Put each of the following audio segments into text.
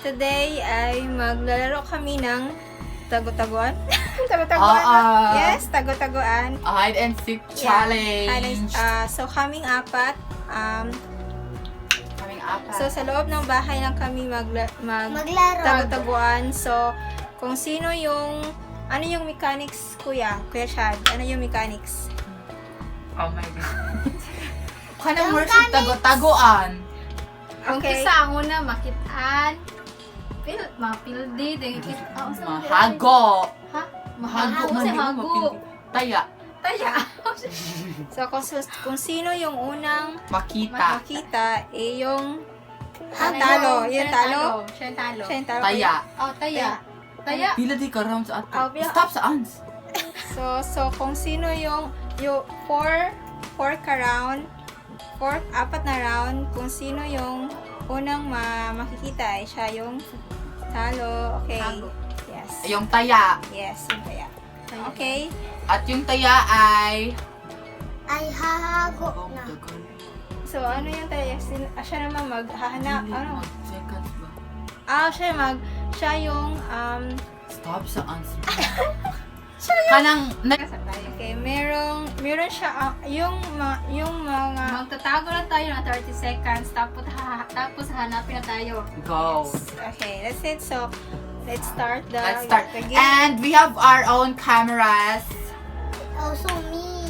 Today ay maglalaro kami ng tago-taguan. Tago-taguan. Yes, tago-taguan. Hide and seek challenge. So kaming apat. Kaming apat. So sa loob ng bahay lang kami Maglaro. tago-taguan. So kung sino yung ano yung mechanics, Kuya Chad? Ano yung mechanics? Oh my God. Kanang worship tago-taguan. Okay. Umpisa ang una, makitaan. Mapildi. Mahago. Ha? Mahago. Kasi hago. Taya. Taya. So kung sino yung unang Makita. makita, yung Ano talo. Siya Yung talo. Siya yung talo. Siya yung talo. Taya. Oh, taya. Taya. Pila di ka rounds ato. Oh, pila- Stop sa ans. So kung sino yung four ka round, apat na round, kung sino yung unang makikita ay siya yung talo. Okay. Tago. Yes. Yung taya. Yes, yung kaya. Okay. At yung taya ay... Ay, hahago na. So ano yung taya? Siya naman maghahanap. Ano? Seconds ba? Siya yung Stop sa ans. Kanang... okay, meron siya yung mga Magtatago lang tayo ng 30 seconds. Tapos hanapin na tayo. Go. okay, that's it. So let's start the game. And we have our own cameras. Also me.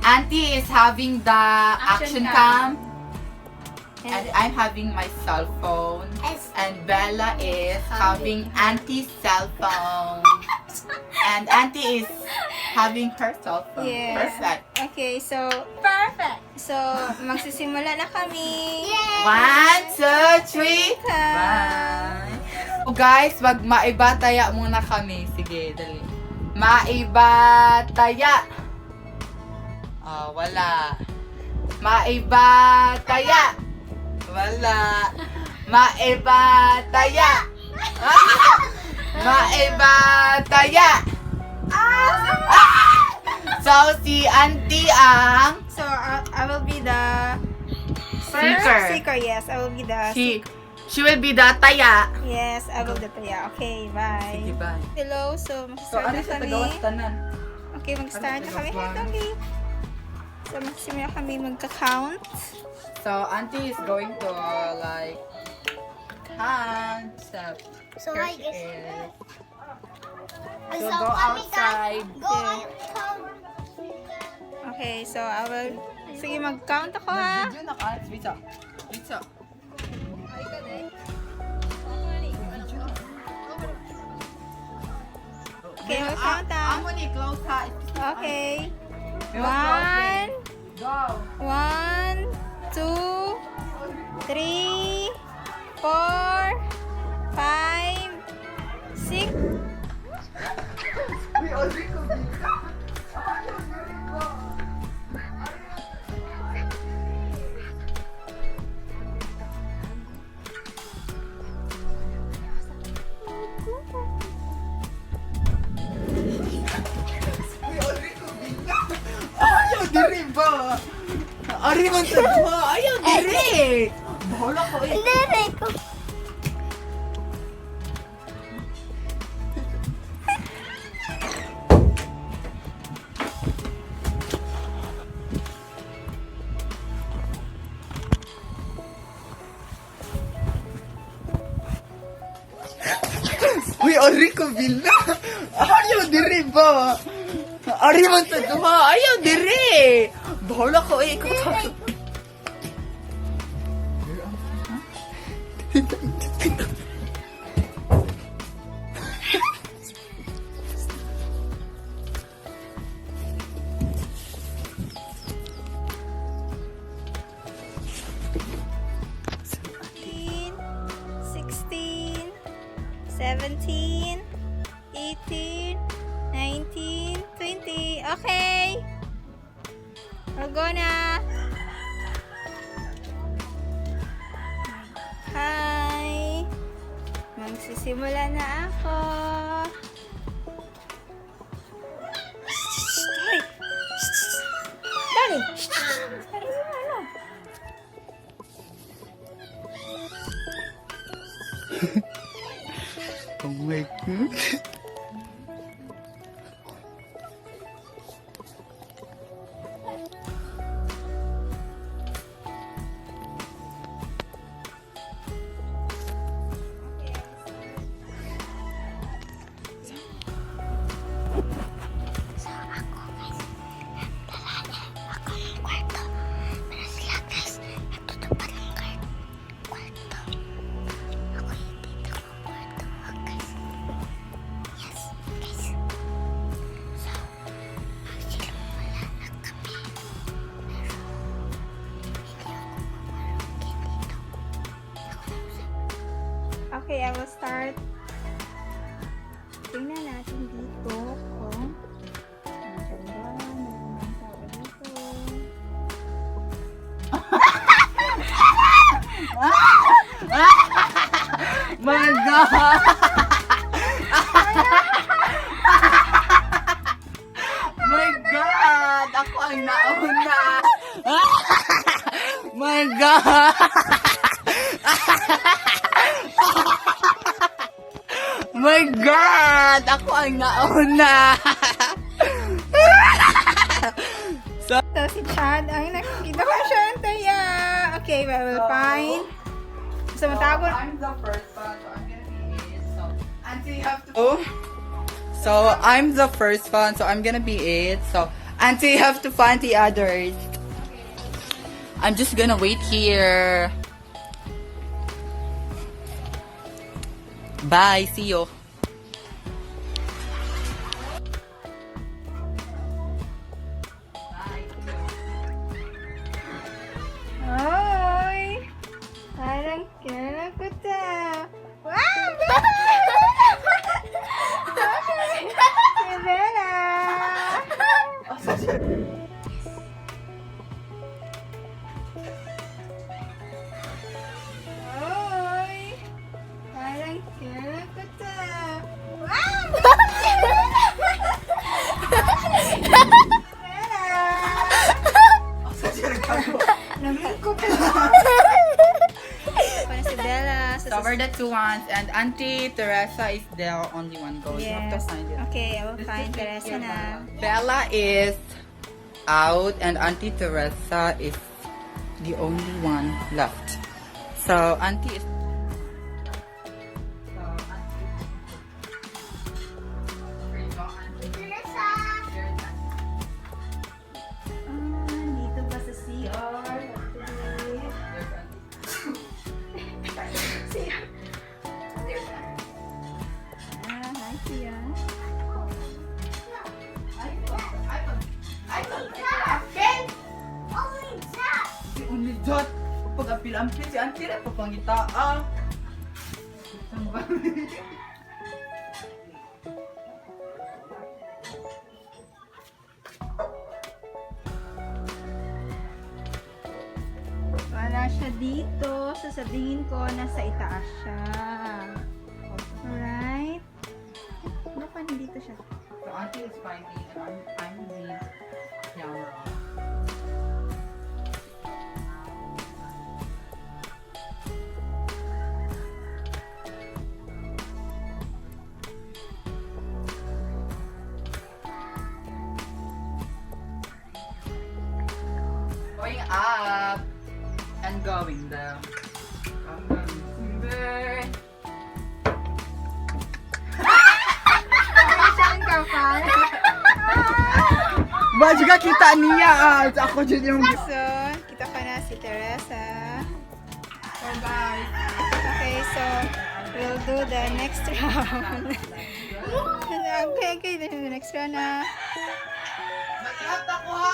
Auntie is having the action Action cam. And And I'm having my cell phone. And Bella is having Auntie's cell phone. And Auntie is having her cell phone. Yeah. Perfect. Okay, so Perfect. magsisimula na kami. One, two, three. Bye. So guys, maibataya muna kami. Sige, dali. Maibataya. Wala. Maibataya. Wala. Maibataya. Maibataya. So, si Auntie ang So I will be the Seeker. Yes, I will be the she will be the taya. Yes, I will be the taya. Okay, bye. Sige, bye. Hello, so mag-start na kami. tanan? Okay, mag-start na Ano kami. siya tagawas? Okay. So magsimula kami magka-count. So, Auntie is going to like count. So, here I she guess. is. So, go outside. Go Yeah. Okay, so I will... Sige, mag-count ako ha. Video na ka. Pizza. Pizza. Okay, mag-count ha. I'm gonna close ha. Okay. We will close it. 1, Go. 1, 2, 3, 4, 5, 6. We already cooked. Ayaw diri ba? Ari man sa duha. Ayaw diri. Bahala ko eh. Lere ko. Uy, ari ko bila. Ayaw diri ba? Ari man sa duha. Ayaw diri. Bahala ko eh. Ikaw Fifteen, 16, 17, 18, 19, 20. Okay. We'll go na. Hi. Magsisimula na ako. Hoy. Dali. Dali. Ano? Oh my god. Okay, I will start. Tingnan natin dito kung ang ganda ng tao dito. My god! My god! Ako ang nauna! My god! My god! Ako ang nauna! So, si Chad, ang nakikita ko siya ang Taya. Okay, we will find. So, matawag. I'm the first one, so I'm gonna be it. So, Auntie, you have to. So, I'm the first one, so I'm gonna be it. So, Auntie, you have to find the others. I'm just gonna wait here. Bye, see you. Hoy! Parang kailan ko ta. Wow! Si Bella! Hoy! Parang kailan ko ta. Wow! Namin ko pa. Parang si Bella. So we're the two ones, and Auntie Teresa is the only one going. You have to Yes. find it. Okay, I will find Teresa na. Bella is out, and Auntie Teresa is the only one left. So Auntie is. Dito ba sa CR? Hi, Tia. Si Unidot, pag apil-ampil si Auntie rin, papangitaan. Wala siya dito. Sasabihin ko nasa itaas siya. Alright? Baka nandito siya. So Auntie is finding, and I'm the camera. Going up and going down. I'm going there. Saan ka pa? Ba, juga kita niya. Ako dyan yung... So, kita ka na si Teresa. So guys. Okay, so, we'll do the next round. Okay, the next round na. Nag-cut ako ha.